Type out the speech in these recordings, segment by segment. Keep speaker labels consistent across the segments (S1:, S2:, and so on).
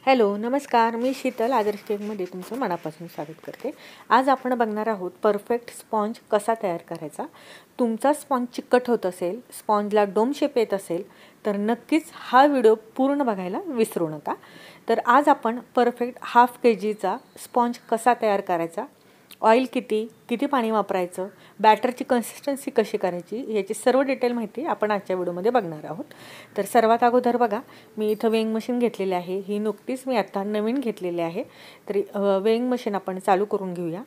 S1: Hello नमस्कार, मी शीतल आदर्श केकमध्ये तुमचं मनापासून स्वागत करते। आज आपण बघणार आहोत परफेक्ट स्पॉन्ज कसा तयार करायचा। तुमचा स्पॉन्ज चिकट होत असेल, स्पॉन्जला डोम शेप येत असेल तर नक्कीच हा व्हिडिओ पूर्ण बघायला विसरू नका। तर आज आपण परफेक्ट हाफ केजीचा स्पॉन्ज कसा तयार करायचा, ऑइल किती पाणी वापरायचं, बॅटरची कन्सिस्टन्सी कशी करायची, याची सर्व डिटेल माहिती आपण आजच्या व्हिडिओमध्ये बघणार आहोत। तर सर्वात अगोदर बघा, मी इथं वेइंग मशीन घेतलेली आहे। ही नुकतीच मी आता नवीन घेतलेली आहे। तरी वेइंग मशीन आपण चालू करून घेऊया।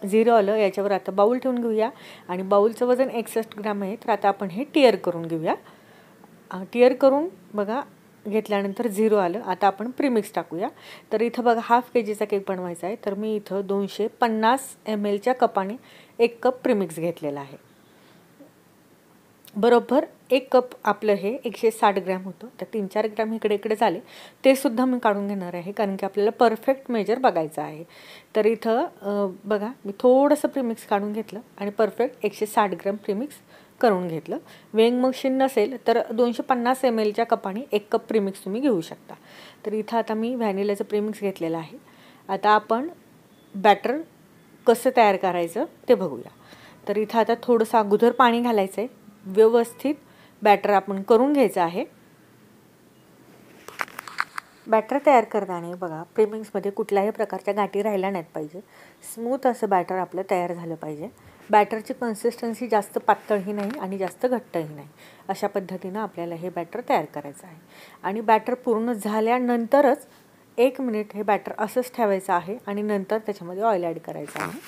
S1: 0 आलं, याच्यावर आता बाउल ठेवून घेऊया आणि बाउलचं वजन 61 ग्रॅम आहे। तर आता आपण हे टियर करून घेऊया। टियर करून बघा घेतल्यानंतर 0 आलं। आता आपण प्रीमिक्स टाकूया। तर इथं बघा हाफ केजीचा केक बनवायचा आहे, तर मी इथं 250 ml च्या कपाने 1 कप प्रीमिक्स घेतलेला आहे। बरोबर 1 कप आपलं हे 160 ग्रॅम होतं। तर 3-4 ग्रॅम इकडे झाले, ते सुद्धा मी काढून घेणार आहे, कारण की आपल्याला परफेक्ट मेजर बघायचं आहे। तर इथं बघा मी थोडंसं प्रीमिक्स काढून घेतलं आणि परफेक्ट 160 ग्रॅम प्रीमिक्स करून घेतलं। वेइंग मशीन नसेल तर 250 ml च्या कपाने 1 कप प्रीमिक्स तुम्ही घेऊ शकता। तर इथं आता मी व्हॅनिलाचं प्रीमिक्स घेतलेलं आहे। आता आपण बॅटर कसं तयार करायचं ते बघूया। तर इथं आता थोडंसं अगोदर पाणी घालायचं आहे, व्यवस्थित बॅटर आपण करून घ्यायचं आहे। बॅटर तयार करताना बघा प्रीमिक्समध्ये कुठल्याही प्रकारच्या गाठी राहिल्या नाहीत पाहिजे। स्मूथ असं बॅटर आपलं तयार झालं पाहिजे। बॅटरची कन्सिस्टन्सी जास्त पातळही नाही आणि जास्त घट्टही नाही, अशा पद्धतीनं आपल्याला हे बॅटर तयार करायचं आहे। आणि बॅटर पूर्ण झाल्यानंतरच 1 मिनिट हे बॅटर असंच ठेवायचं आहे आणि नंतर त्याच्यामध्ये ऑइल ॲड करायचं आहे।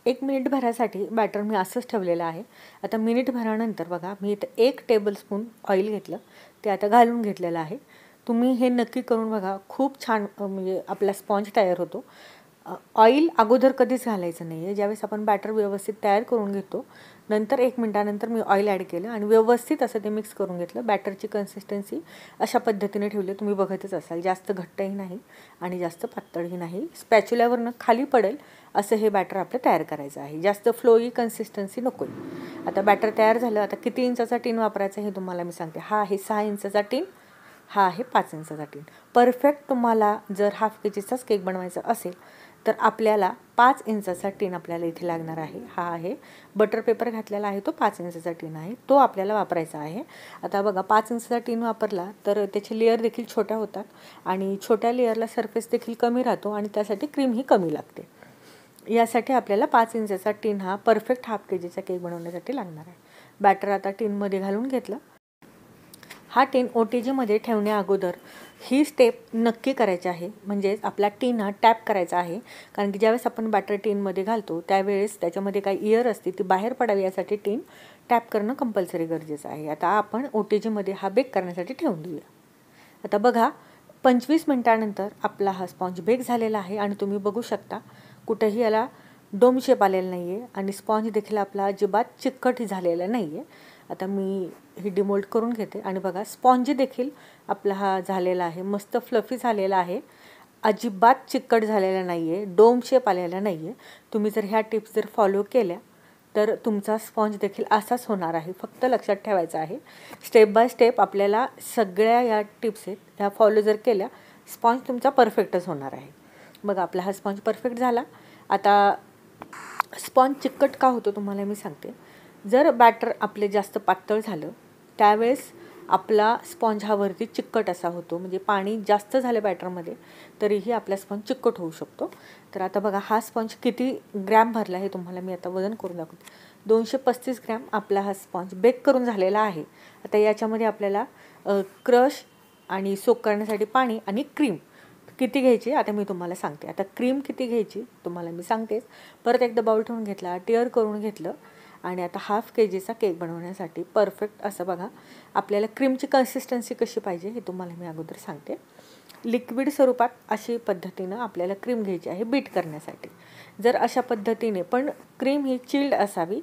S1: 1 मिनिटभरासाठी बॅटर मी असंच ठेवलेलं आहे। आता मिनिटभरानंतर बघा मी इथं 1 टेबलस्पून ऑइल घेतलं, ते आता घालून घेतलेलं आहे। तुम्ही हे नक्की करून बघा, खूप छान म्हणजे आपला स्पॉन्ज तयार होतो। ऑइल अगोदर कधीच घालायचं नाही आहे। ज्यावेळेस आपण बॅटर व्यवस्थित तयार करून घेतो, नंतर 1 मिनिटानंतर मी ऑइल ॲड केलं आणि व्यवस्थित असं ते मिक्स करून घेतलं। बॅटरची कन्सिस्टन्सी अशा पद्धतीने ठेवली, तुम्ही बघतच असाल, जास्त घट्टही नाही आणि जास्त पातळही नाही। स्पॅच्युलावरनं खाली पडेल असं हे बॅटर आपलं तयार करायचं आहे, जास्त फ्लोई कन्सिस्टन्सी नको आहे। आता बॅटर तयार झालं। आता किती इंचाचा टीन वापरायचा हे तुम्हाला मी सांगते। हा आहे 6 इंचाचा टीन, हा आहे 5 इंचाचा टीन। परफेक्ट तुम्हाला जर हाफ केजीचाच केक बनवायचा असेल तर आपल्याला 5 इंचाचा टीन आपल्याला इथे लागणार आहे। हा आहे बटर पेपर घातलेला आहे, तो 5 इंचाचा टीन आहे, तो आपल्याला वापरायचा आहे। आता बघा 5 इंचाचा टीन वापरला तर त्याचे लेयर देखील छोट्या होतात आणि छोट्या लेयरला सरफेस देखील कमी राहतो आणि त्यासाठी क्रीमही कमी लागते। यासाठी आपल्याला 5 इंचाचा टीन हा परफेक्ट हाफ केजीचा केक बनवण्यासाठी लागणार आहे। बॅटर आता टीनमध्ये घालून घेतलं। हा टीन OTGमध्ये ठेवण्या अगोदर ही स्टेप नक्की करायची आहे, म्हणजेच आपला टीन हा टॅप करायचा आहे, कारण की ज्यावेळेस आपण बॅटर टीनमध्ये घालतो त्यावेळेस त्याच्यामध्ये काही इयर असते, ती बाहेर पडावी यासाठी टीन टॅप करणं कंपल्सरी गरजेचं आहे। आता आपण OTGमध्ये हा बेक करण्यासाठी ठेवून देऊया। आता बघा 25 मिनिटानंतर आपला हा स्पॉन्ज बेक झालेला आहे आणि तुम्ही बघू शकता कुठेही याला डोम शेप आलेला नाही आहे आणि स्पॉन्ज देखील आपला अजिबात चिकट झालेला नाही आहे। आता मी ही डिमोल्ड करून घेते आणि बघा स्पॉन्ज देखील आपला हा झालेला आहे, मस्त फ्लफी झालेला आहे, अजिबात चिकट झालेला नाही आहे, डोम शेप आलेला नाही आहे। तुम्ही जर ह्या टिप्स जर फॉलो केल्या तर तुमचा स्पॉन्ज देखील असाच होणार आहे। फक्त लक्षात ठेवायचं आहे, स्टेप बाय स्टेप आपल्याला सगळ्या या टिप्स आहेत ह्या फॉलो जर केल्या, स्पॉन्ज तुमचा परफेक्टच होणार आहे। बघा आपला हा स्पॉन्ज परफेक्ट झाला। आता स्पॉन्ज चिकट का होतो तुम्हाला मी सांगते। जर बॅटर आपले जास्त पातळ झालं त्यावेळेस आपला स्पॉन्ज हा वरती चिकट असा होतो, म्हणजे पाणी जास्त झालं बॅटरमध्ये तरीही आपला स्पॉन्ज चिकट होऊ शकतो। तर आता बघा हा स्पॉन्ज किती ग्रॅम भरला हे तुम्हाला मी आता वजन करून दाखवते। 235 ग्रॅम आपला हा स्पॉन्ज बेक करून झालेला आहे। आता याच्यामध्ये आपल्याला क्रश आणि सोक करण्यासाठी पाणी आणि क्रीम किती घ्यायची आता मी तुम्हाला सांगते। आता क्रीम किती घ्यायची तुम्हाला मी सांगतेच। परत एकदा बाउल ठेवून घेतला, टियर करून घेतलं आणि आता हाफ केजीचा केक बनवण्यासाठी परफेक्ट असं बघा आपल्याला क्रीमची कन्सिस्टन्सी कशी पाहिजे हे तुम्हाला मी अगोदर सांगते। लिक्विड स्वरूपात अशी पद्धतीनं आपल्याला क्रीम घ्यायची आहे बीट करण्यासाठी। जर अशा पद्धतीने पण क्रीम ही चिल्ड असावी,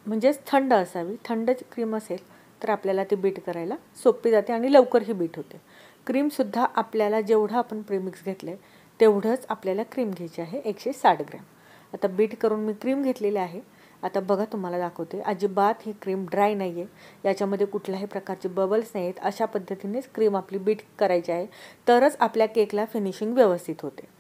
S1: म्हणजेच थंड असावी। थंड क्रीम असेल तर आपल्याला ती बीट करायला सोपी जाते आणि लवकरही बीट होते। क्रीमसुद्धा आपल्याला जेवढं आपण प्रीमिक्स घेतलं आहे तेवढंच आपल्याला क्रीम घ्यायची आहे, 160 ग्रॅम। आता बीट करून मी क्रीम घेतलेली आहे आता बघा तुम्हाला दाखवते, अजिबात ही क्रीम ड्राय नाही आहे, याच्यामध्ये कुठल्याही प्रकारचे बबल्स नाही आहेत. अशा पद्धतीनेच क्रीम आपली बीट करायची आहे, तरच आपल्या केकला फिनिशिंग व्यवस्थित होते.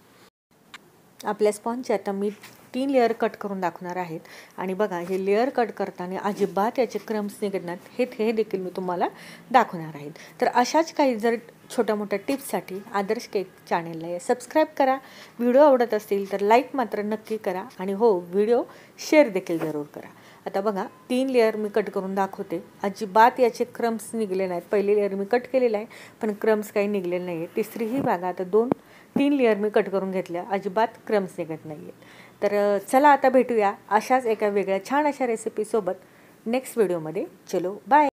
S1: आपल्या स्पॉन्जचे आता मी 3 लेअर कट करून दाखवणार आहेत आणि बघा हे लेअर कट करताना अजिबात याचे क्रम्स निघत नाहीत, हे देखील मी तुम्हाला दाखवणार आहे. तर अशाच काही जर छोट्या मोठ्या टिप्ससाठी आदर्श केक चॅनेलला सबस्क्राईब करा. व्हिडिओ आवडत असतील तर लाईक मात्र नक्की करा आणि हो, व्हिडिओ शेअर देखील जरूर करा. आता बघा 3 लेअर मी कट करून दाखवते, अजिबात याचे क्रम्स निघले नाहीत. पहिली लेअर मी कट केलेलं आहे पण क्रम्स काही निघलेले नाही आहे. तिसरीही बघा, आता 3 लेअर मी कट करून घेतल्या, अजिबात क्रम्स निघत नाही आहेत. तर चला आता भेटूया अशाच एका वेगळ्या छान अशा रेसिपीसोबत नेक्स्ट व्हिडिओमध्ये. चलो बाय.